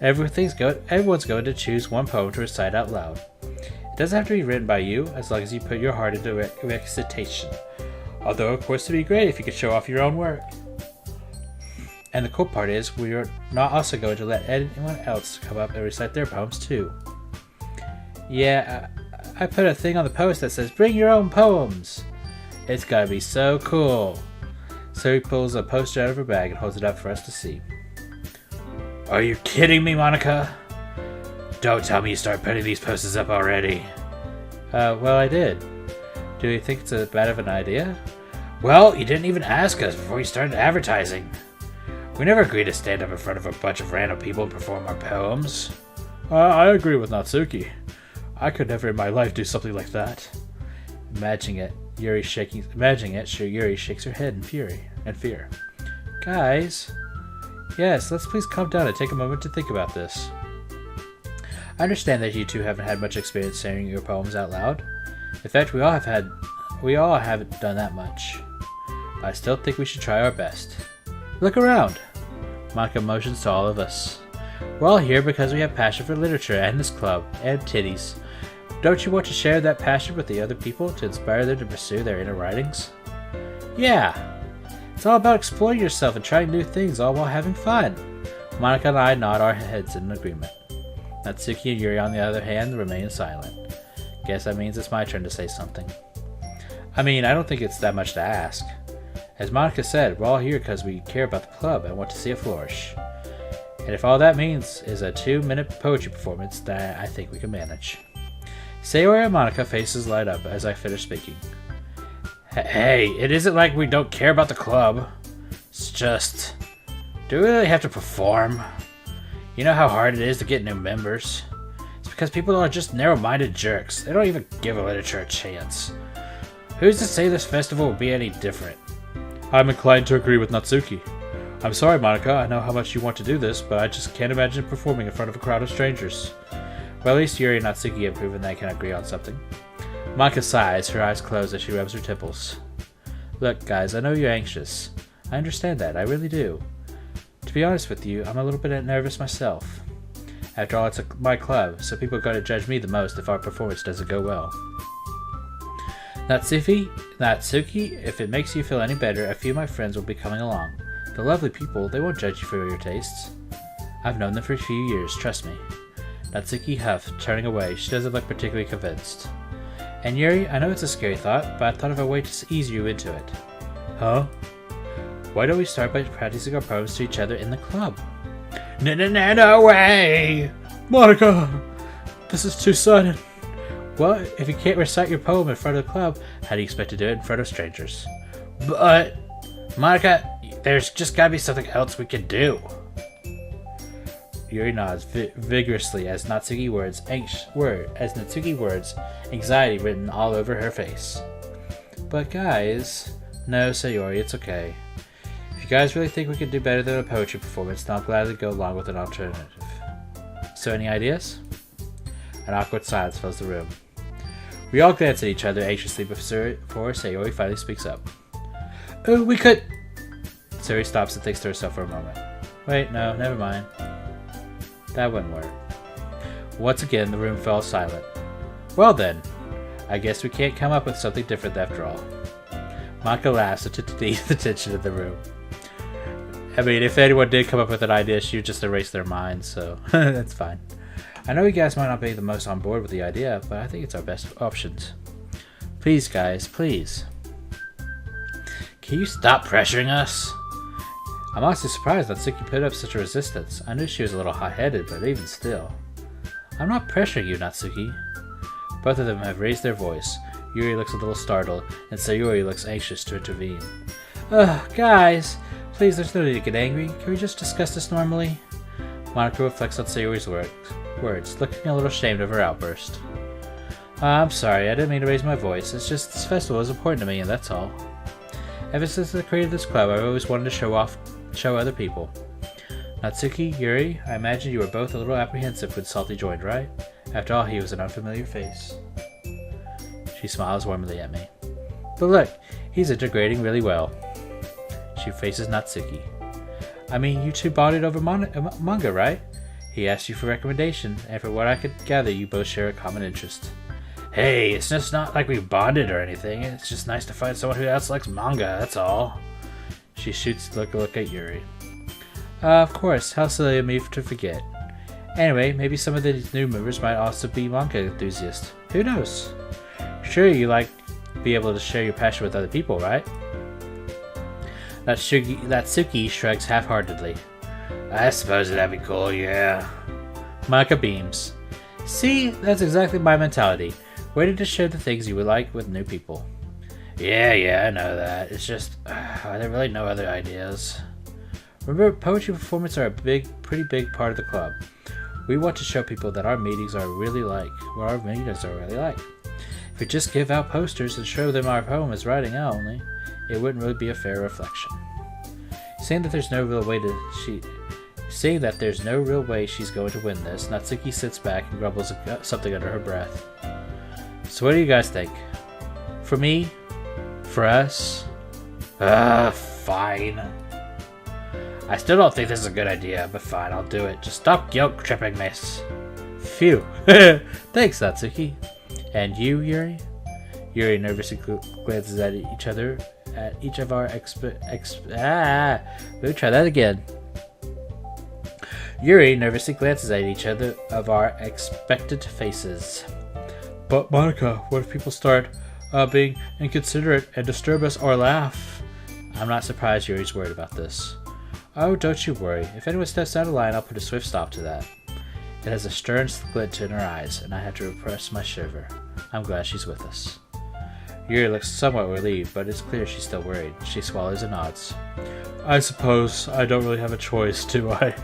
Everyone's going to choose one poem to recite out loud. It doesn't have to be written by you, as long as you put your heart into recitation. Although, of course, it'd be great if you could show off your own work. And the cool part is, we are not also going to let anyone else come up and recite their poems too. Yeah, I put a thing on the post that says, bring your own poems! It's gotta be so cool. So he pulls a poster out of her bag and holds it up for us to see. Are you kidding me, Monica? Don't tell me you start putting these posters up already. Well, I did. Do you think it's a bad of an idea? Well, you didn't even ask us before you started advertising. We never agreed to stand up in front of a bunch of random people and perform our poems. I agree with Natsuki. I could never in my life do something like that. Imagining it, Yuri shakes her head in fear. Guys, yes, let's please calm down and take a moment to think about this. I understand that you two haven't had much experience saying your poems out loud. In fact, we all haven't done that much. But I still think we should try our best. Look around. Monica motions to all of us. We're all here because we have passion for literature and this club, and titties. Don't you want to share that passion with the other people to inspire them to pursue their inner writings? Yeah. It's all about exploring yourself and trying new things all while having fun. Monica and I nod our heads in agreement. Natsuki and Yuri, on the other hand, remain silent. Guess that means it's my turn to say something. I mean, I don't think it's that much to ask. As Monica said, we're all here because we care about the club and want to see it flourish. And if all that means is a 2-minute poetry performance, then I think we can manage. Sayori and Monica faces light up as I finish speaking. Hey, it isn't like we don't care about the club. It's just... do we really have to perform? You know how hard it is to get new members? It's because people are just narrow-minded jerks. They don't even give literature a chance. Who's to say this festival will be any different? I'm inclined to agree with Natsuki. I'm sorry, Monica, I know how much you want to do this, but I just can't imagine performing in front of a crowd of strangers. Well, at least Yuri and Natsuki have proven they can agree on something. Monica sighs, her eyes close as she rubs her temples. Look, guys, I know you're anxious. I understand that, I really do. To be honest with you, I'm a little bit nervous myself. After all, it's my club, so people are going to judge me the most if our performance doesn't go well. Natsuki, if it makes you feel any better, a few of my friends will be coming along. They're lovely people, they won't judge you for your tastes. I've known them for a few years, trust me. Natsuki huffed, turning away. She doesn't look particularly convinced. And Yuri, I know it's a scary thought, but I thought of a way to ease you into it. Huh? Why don't we start by practicing our poems to each other in the club? No way! Monica! This is too sudden. Well, if you can't recite your poem in front of the club, how do you expect to do it in front of strangers? But, Monica, there's just gotta be something else we can do. Yuri nods vigorously as Natsuki words, anxiety written all over her face. But guys, no, Sayori, it's okay. If you guys really think we could do better than a poetry performance, then I'll gladly go along with an alternative. So any ideas? An awkward silence fills the room. We all glance at each other anxiously before Sayori finally speaks up. Oh, we could... Sayori stops and thinks to herself for a moment. Wait, no, never mind. That wouldn't work. Once again, the room fell silent. Well then, I guess we can't come up with something different after all. Monica laughs to ease the tension of the room. I mean, if anyone did come up with an idea, she would just erase their minds, so that's fine. I know you guys might not be the most on board with the idea, but I think it's our best options. Please, guys, please. Can you stop pressuring us? I'm honestly surprised that Natsuki put up such a resistance. I knew she was a little hot-headed, but even still. I'm not pressuring you, Natsuki. Both of them have raised their voice. Yuri looks a little startled, and Sayori looks anxious to intervene. Ugh, guys! Please, there's no need to get angry. Can we just discuss this normally? Monica reflects on Sayori's words, looking a little ashamed of her outburst. I'm sorry, I didn't mean to raise my voice. It's just this festival is important to me, and that's all. Ever since I created this club, I've always wanted to show other people. Natsuki, Yuri, I imagine you were both a little apprehensive when Salty joined, right? After all, he was an unfamiliar face. She smiles warmly at me. But look, he's integrating really well. She faces Natsuki. I mean, you two bonded over manga, right? He asked you for recommendations, and from what I could gather, you both share a common interest. Hey, it's just not like we bonded or anything. It's just nice to find someone who else likes manga, that's all. She shoots a look at Yuri. Of course, how silly of me to forget. Anyway, maybe some of the new members might also be manga enthusiasts. Who knows? Sure, you like be able to share your passion with other people, right? Natsuki shrugs half-heartedly. I suppose that'd be cool, yeah. Monica beams. See, that's exactly my mentality. Ready to share the things you would like with new people. Yeah, I know that. It's just, I have really no other ideas. Remember, poetry performances are a pretty big part of the club. We want to show people that our meetings are really like. If we just give out posters and show them our poem as writing only, it wouldn't really be a fair reflection. Seeing that there's no real way she's going to win this, Natsuki sits back and grumbles something under her breath. So what do you guys think? For me? For us? Fine. I still don't think this is a good idea, but fine, I'll do it. Just stop guilt-tripping, miss. Phew. Thanks, Natsuki. And you, Yuri? Yuri nervously glances at each other, at each of our let me try that again. Yuri nervously glances at each other of our expectant faces. But Monica, what if people start being inconsiderate and disturb us or laugh? I'm not surprised Yuri's worried about this. Oh, don't you worry. If anyone steps out of line, I'll put a swift stop to that. It has a stern glint in her eyes, and I had to repress my shiver. I'm glad she's with us. Yuri looks somewhat relieved, but it's clear she's still worried. She swallows and nods. I suppose I don't really have a choice, do I?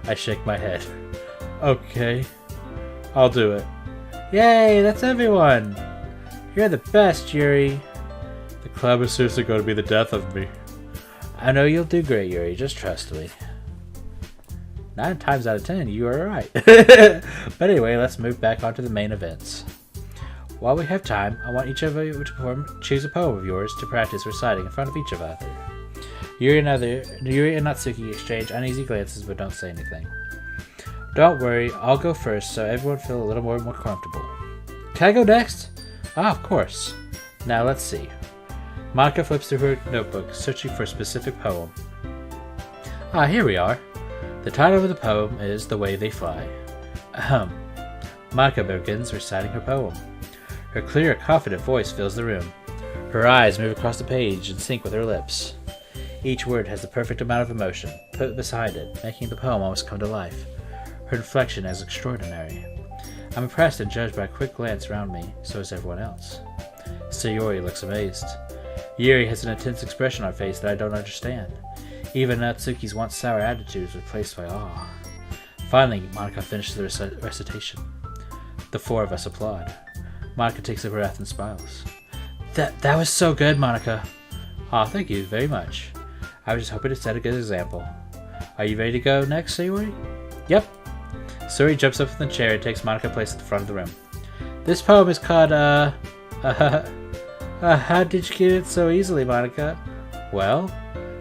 I shake my head. Okay. I'll do it. Yay, that's everyone! You're the best, Yuri. The club is seriously going to be the death of me. I know you'll do great, Yuri. Just trust me. 9 times out of 10, you are right. But anyway, let's move back onto the main events. While we have time, I want each of you to choose a poem of yours to practice reciting in front of each of us. Yuri and Natsuki exchange uneasy glances but don't say anything. Don't worry, I'll go first so everyone feels a little more comfortable. Can I go next? Of course. Now let's see. Monica flips through her notebook, searching for a specific poem. Here we are. The title of the poem is The Way They Fly. Monica begins reciting her poem. Her clear, confident voice fills the room. Her eyes move across the page in sync with her lips. Each word has the perfect amount of emotion put beside it, making the poem almost come to life. Her inflection is extraordinary. I'm impressed and judged by a quick glance around me, so is everyone else. Sayori looks amazed. Yuri has an intense expression on her face that I don't understand. Even Natsuki's once sour attitude is replaced by awe. Finally, Monica finishes the recitation. The 4 of us applaud. Monica takes a breath and smiles. That was so good, Monica. Thank you very much. I was just hoping to set a good example. Are you ready to go next, Sayori? Yep. Sayori jumps up from the chair and takes Monica's place at the front of the room. This poem is called, how did you get it so easily, Monica? Well,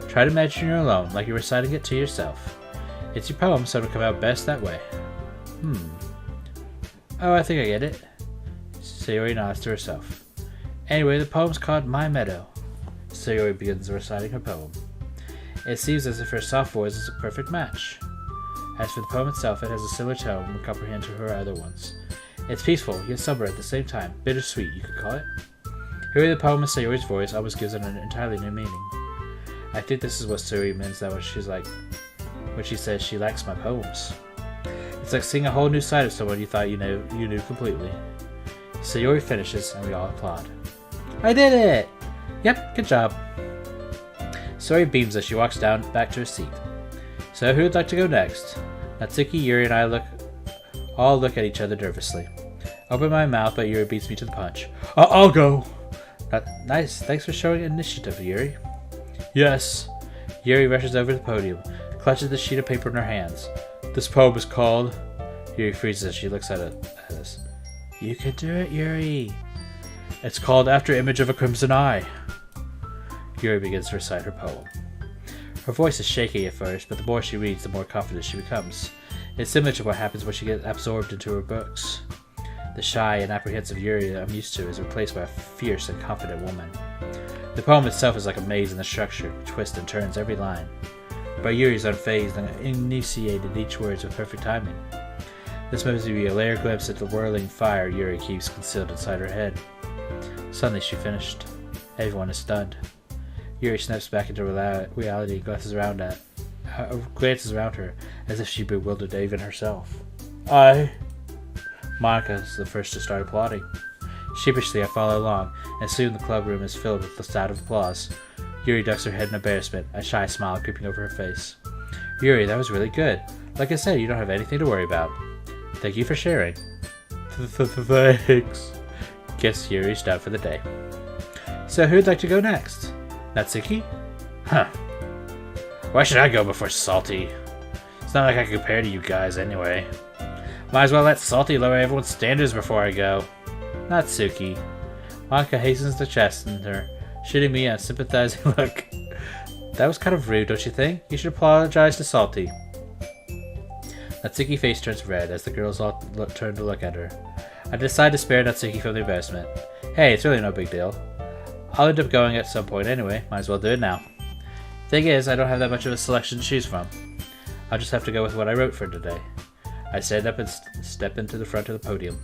try to imagine you're alone, like you're reciting it to yourself. It's your poem, so it'll come out best that way. Oh, I think I get it. Sayori nods to herself. Anyway, the poem's called My Meadow. Sayori begins reciting her poem. It seems as if her soft voice is a perfect match. As for the poem itself, it has a similar tone and comprehension to her other ones. It's peaceful, yet somber at the same time. Bittersweet, you could call it. Hearing the poem in Sayori's voice almost gives it an entirely new meaning. I think this is what Sayori means that when she says she likes my poems. It's like seeing a whole new side of someone you thought you knew completely. Sayori finishes, and we all applaud. I did it! Yep, good job. Sayori beams as she walks down back to her seat. So who would like to go next? Natsuki, Yuri, and I all look at each other nervously. Open my mouth, but Yuri beats me to the punch. I'll go! Nice, thanks for showing initiative, Yuri. Yes. Yuri rushes over to the podium, clutches the sheet of paper in her hands. This poem is called... Yuri freezes as she looks at us. You can do it, Yuri. It's called After Image of a Crimson Eye. Yuri begins to recite her poem. Her voice is shaky at first, but the more she reads, the more confident she becomes. It's similar to what happens when she gets absorbed into her books. The shy and apprehensive Yuri that I'm used to is replaced by a fierce and confident woman. The poem itself is like a maze in the structure, twists and turns every line. But Yuri is unfazed and initiated each word with perfect timing. This moves to be a rare glimpse at the whirling fire Yuri keeps concealed inside her head. Suddenly she finished. Everyone is stunned. Yuri snaps back into reality and glances around her as if she bewildered even herself. Monica is the first to start applauding. Sheepishly I follow along, and soon the club room is filled with the sound of applause. Yuri ducks her head in embarrassment, a shy smile creeping over her face. Yuri, that was really good. Like I said, you don't have anything to worry about. Thank you for sharing. Thanks. Guess Yuri's done for the day. So who'd like to go next? Natsuki? Huh. Why should I go before Salty? It's not like I can compare to you guys anyway. Might as well let Salty lower everyone's standards before I go. Natsuki. Monica hastens to chasten her, shooting me a sympathizing look. That was kind of rude, don't you think? You should apologize to Salty. Natsuki's face turns red as the girls all turn to look at her. I decide to spare Natsuki from the embarrassment. Hey, it's really no big deal. I'll end up going at some point anyway, might as well do it now. Thing is, I don't have that much of a selection to choose from. I'll just have to go with what I wrote for today. I stand up and step into the front of the podium.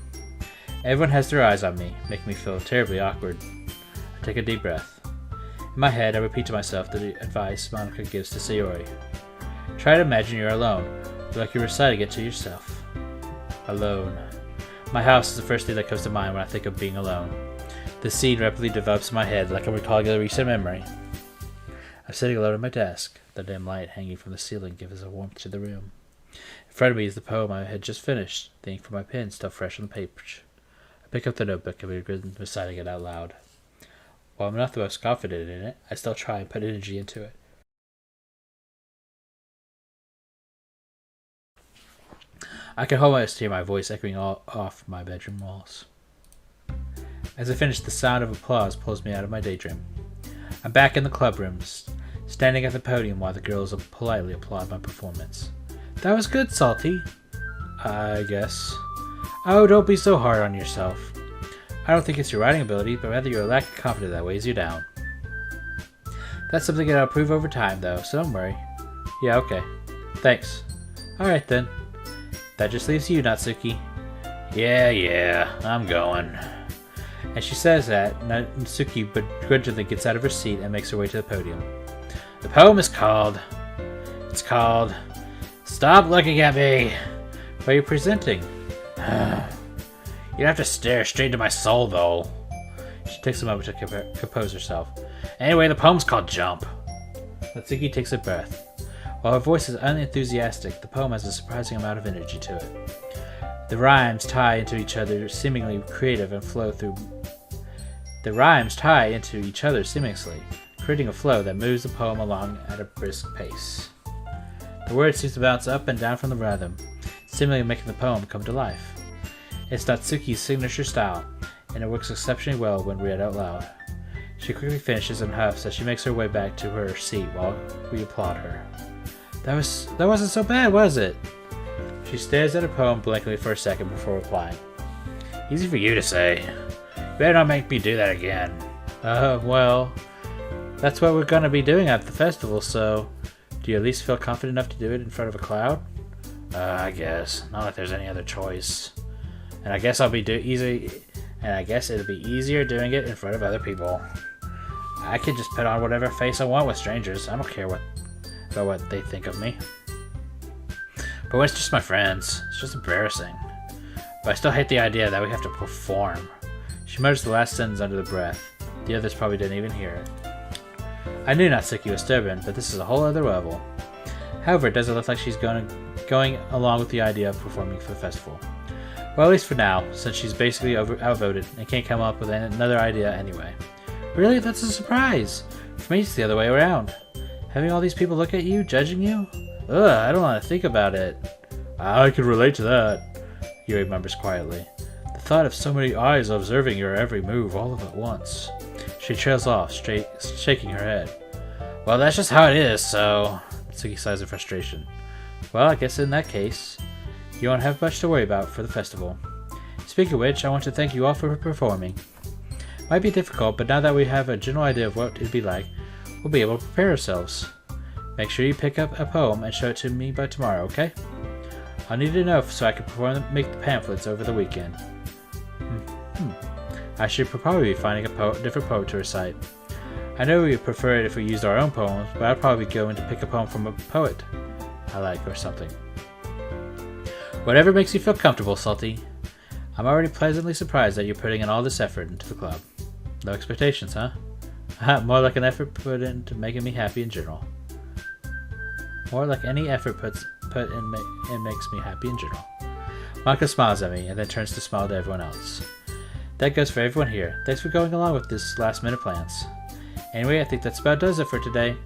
Everyone has their eyes on me, making me feel terribly awkward. I take a deep breath. In my head, I repeat to myself the advice Monica gives to Sayori. Try to imagine you're alone, like you're reciting it to yourself. Alone. My house is the first thing that comes to mind when I think of being alone. The scene rapidly develops in my head like I'm recalling a recent memory. I'm sitting alone at my desk. The dim light hanging from the ceiling gives a warmth to the room. In front of me is the poem I had just finished, the ink from my pen still fresh on the page. I pick up the notebook and begin reciting it out loud. While I'm not the most confident in it, I still try and put energy into it. I can almost hear my voice echoing off my bedroom walls. As I finish, the sound of applause pulls me out of my daydream. I'm back in the club rooms, standing at the podium while the girls politely applaud my performance. That was good, Salty. I guess. Oh, don't be so hard on yourself. I don't think it's your writing ability, but rather your lack of confidence that weighs you down. That's something that I'll improve over time, though, so don't worry. Yeah, okay. Thanks. Alright then. That just leaves you, Natsuki. Yeah, I'm going. As she says that, Natsuki begrudgingly gets out of her seat and makes her way to the podium. The poem is called... It's called... Stop looking at me! What are you presenting? You'd have to stare straight into my soul, though. She takes a moment to compose herself. Anyway, the poem's called Jump. Natsuki takes a breath. While her voice is unenthusiastic, the poem has a surprising amount of energy to it. The rhymes tie into each other, seemingly creative, and flow through. The rhymes tie into each other seamlessly, creating a flow that moves the poem along at a brisk pace. The words seem to bounce up and down from the rhythm, seemingly making the poem come to life. It's Natsuki's signature style, and it works exceptionally well when read out loud. She quickly finishes and huffs as she makes her way back to her seat while we applaud her. That wasn't so bad, was it? She stares at her poem blankly for a second before replying. Easy for you to say. You better not make me do that again. Well, that's what we're gonna be doing at the festival, so do you at least feel confident enough to do it in front of a crowd? I guess. Not like there's any other choice. And I guess it'll be easier doing it in front of other people. I can just put on whatever face I want with strangers. I don't care about what they think of me. But when it's just my friends, it's just embarrassing. But I still hate the idea that we have to perform. She mutters the last sentence under the breath. The others probably didn't even hear it. I knew Natsuki was stubborn, but this is a whole other level. However, it doesn't look like she's going along with the idea of performing for the festival. Well, at least for now, since she's basically outvoted and can't come up with another idea anyway. Really? That's a surprise! For me, it's the other way around. Having all these people look at you, judging you? Ugh, I don't want to think about it. I can relate to that, Yuri murmurs quietly. The thought of so many eyes observing your every move all at once. She trails off, shaking her head. Well, that's just how it is, so... Natsuki sighs in frustration. Well, I guess in that case, you won't have much to worry about for the festival. Speaking of which, I want to thank you all for performing. Might be difficult, but now that we have a general idea of what it'd be like, we'll be able to prepare ourselves. Make sure you pick up a poem and show it to me by tomorrow, okay? I'll need it enough so I can make the pamphlets over the weekend. I should probably be finding a different poet to recite. I know we would prefer it if we used our own poems, but I'd probably go in to pick a poem from a poet I like or something. Whatever makes you feel comfortable, Salty. I'm already pleasantly surprised that you're putting in all this effort into the club. No expectations, huh? More like an effort put into making me happy in general. More like any effort put in makes me happy in general. Manga smiles at me and then turns to smile to everyone else. That goes for everyone here. Thanks for going along with this last minute plans. Anyway, I think that's about does it for today.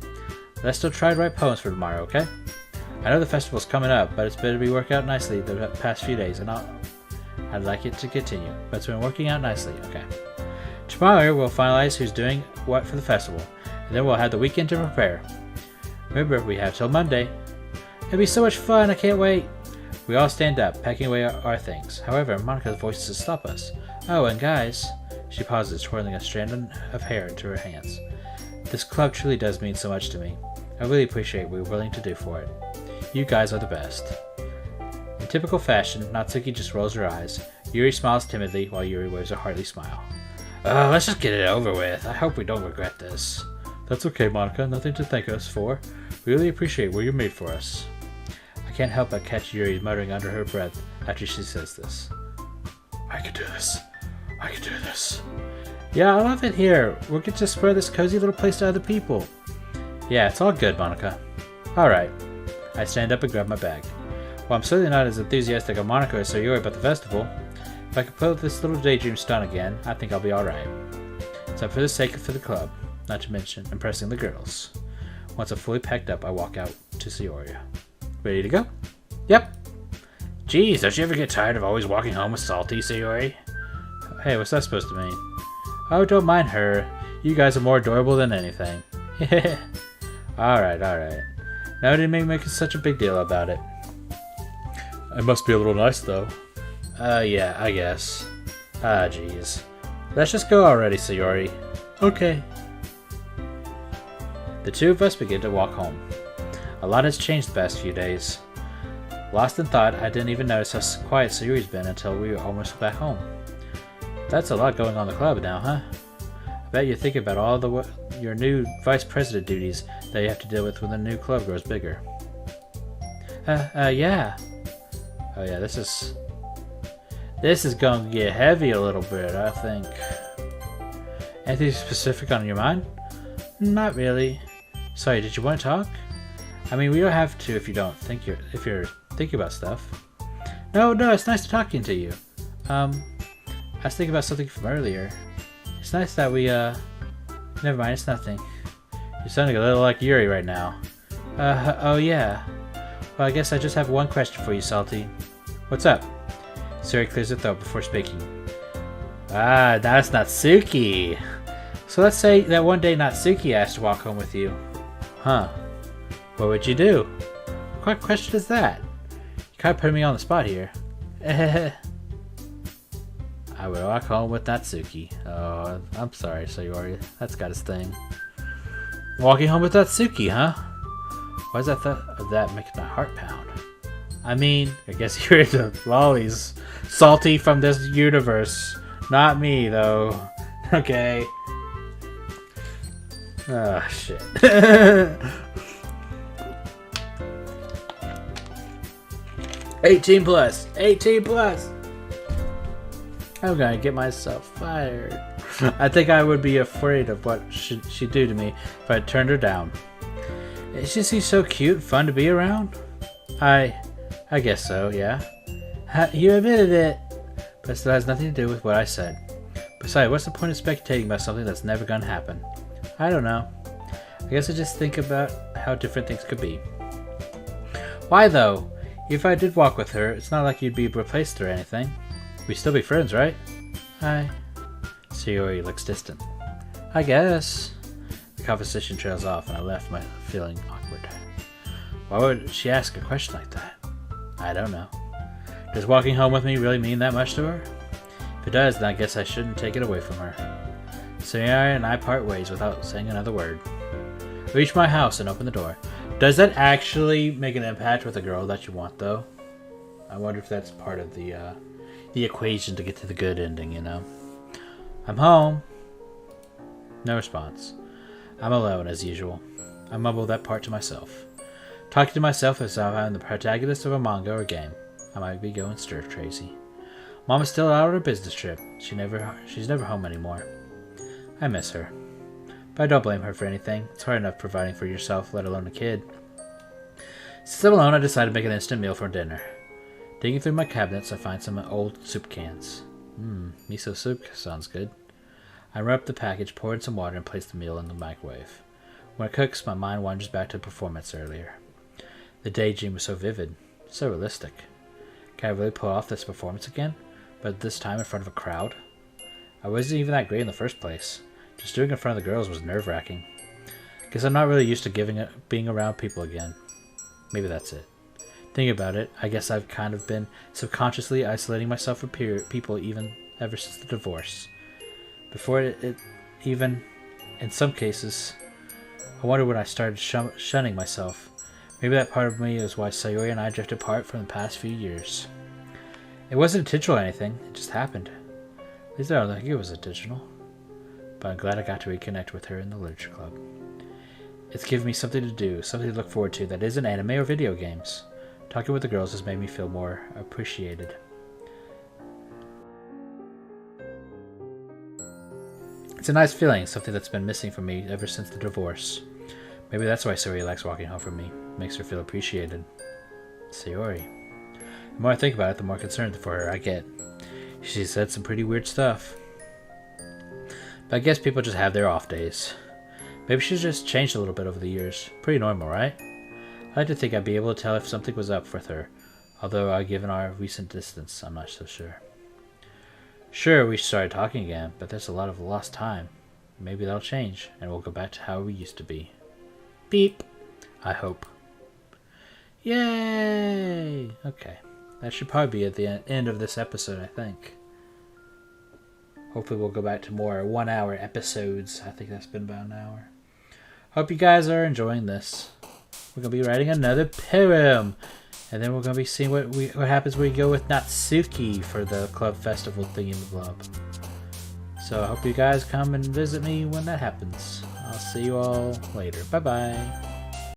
Let's still try to write poems for tomorrow, okay? I know the festival's coming up, but it's better to be working out nicely the past few days, and I'd like it to continue, but it's been working out nicely, okay? Tomorrow we'll finalize who's doing what for the festival, and then we'll have the weekend to prepare. Remember, we have till Monday. It'll be so much fun, I can't wait! We all stand up, packing away our things. However, Monika's voices stop us. Oh, and guys... She pauses, twirling a strand of hair into her hands. This club truly does mean so much to me. I really appreciate what you're willing to do for it. You guys are the best. In typical fashion, Natsuki just rolls her eyes. Yuri smiles timidly while Yuri wears a hearty smile. Let's just get it over with. I hope we don't regret this. That's okay, Monika. Nothing to thank us for. We really appreciate what you made for us. I can't help but catch Yuri muttering under her breath after she says this. I can do this. I can do this. Yeah, I love it here. We'll get to spread this cozy little place to other people. Yeah, it's all good, Monika. Alright. I stand up and grab my bag. Well, I'm certainly not as enthusiastic as Monika or Sayori about the festival. If I can put this little daydream stunt again, I think I'll be alright. So for the sake of the club, not to mention impressing the girls. Once I'm fully packed up, I walk out to Sayori. Ready to go? Yep. Geez, don't you ever get tired of always walking home with Salty, Sayori? Hey, what's that supposed to mean? Oh, don't mind her. You guys are more adorable than anything. Alright. No, didn't make such a big deal about it. It must be a little nice, though. Yeah, I guess. Jeez. Let's just go already, Sayori. Okay. The two of us begin to walk home. A lot has changed the past few days. Lost in thought, I didn't even notice how quiet Sayori's been until we were almost back home. That's a lot going on in the club now, huh? I bet you're thinking about all your new vice president duties that you have to deal with when the new club grows bigger. Yeah. Oh yeah, this is going to get heavy a little bit, I think. Anything specific on your mind? Not really. Sorry, did you want to talk? I mean, we don't have to if you're thinking about stuff. No, it's nice talking to you. I was thinking about something from earlier. It's nice that we, never mind, it's nothing. You're sounding a little like Yuri right now. Oh yeah. Well, I guess I just have one question for you, Salty. What's up? Sayori clears her throat before speaking. That's Natsuki. So let's say that one day Natsuki asked to walk home with you. Huh. What would you do? What question is that? You kind of put me on the spot here. I would walk home with Natsuki. Oh, I'm sorry, Sayori. That's got his thing. Walking home with Natsuki, huh? Why is that thought of that making my heart pound? I mean, I guess you're into lollies. Salty from this universe. Not me, though. Okay. Ah, shit. 18 plus. 18 plus. I'm gonna get myself fired. I think I would be afraid of what she'd do to me if I turned her down. Is she so cute and fun to be around? I guess so, yeah. You admitted it. But it still has nothing to do with what I said. Besides, what's the point of spectating about something that's never gonna happen? I don't know. I guess I just think about how different things could be. Why though? If I did walk with her, it's not like you'd be replaced or anything. We'd still be friends, right? Sayori looks distant. I guess. The conversation trails off and I left my feeling awkward. Why would she ask a question like that? I don't know. Does walking home with me really mean that much to her? If it does, then I guess I shouldn't take it away from her. Sayori and I part ways without saying another word. I reach my house and open the door. Does that actually make an impact with the girl that you want, though? I wonder if that's part of the equation to get to the good ending, you know? I'm home. No response. I'm alone, as usual. I mumble that part to myself. Talking to myself as if I'm the protagonist of a manga or game. I might be going stir crazy. Mom is still out on her business trip. She's never home anymore. I miss her. But I don't blame her for anything. It's hard enough providing for yourself, let alone a kid. Since I'm alone, I decided to make an instant meal for dinner. Digging through my cabinets, I find some old soup cans. Miso soup sounds good. I rip up the package, pour in some water, and place the meal in the microwave. When it cooks, my mind wanders back to the performance earlier. The daydream was so vivid, so realistic. Can I really pull off this performance again? But this time in front of a crowd? I wasn't even that great in the first place. Just doing it in front of the girls was nerve-wracking. Guess I'm not really used to being around people again. Maybe that's it. Thinking about it, I guess I've kind of been subconsciously isolating myself from people ever since the divorce. Before it even, in some cases, I wonder when I started shunning myself. Maybe that part of me is why Sayori and I drifted apart from the past few years. It wasn't intentional or anything, it just happened. At least I don't think it was intentional. But I'm glad I got to reconnect with her in the literature club. It's given me something to do, something to look forward to that isn't anime or video games. Talking with the girls has made me feel more appreciated. It's a nice feeling, something that's been missing from me ever since the divorce. Maybe that's why Sayori likes walking home from me. Makes her feel appreciated. Sayori. The more I think about it, the more concerned for her I get. She said some pretty weird stuff. But I guess people just have their off days. Maybe she's just changed a little bit over the years. Pretty normal, right? I like to think I'd be able to tell if something was up with her. Although, given our recent distance, I'm not so sure. Sure, we started talking again, but there's a lot of lost time. Maybe that'll change, and we'll go back to how we used to be. Beep. I hope. Yay! Okay. That should probably be at the end of this episode, I think. Hopefully we'll go back to more 1 hour episodes. I think that's been about an hour. Hope you guys are enjoying this. We're going to be writing another poem. And then we're going to be seeing what happens when we go with Natsuki for the club festival thingy club. So I hope you guys come and visit me when that happens. I'll see you all later. Bye-bye.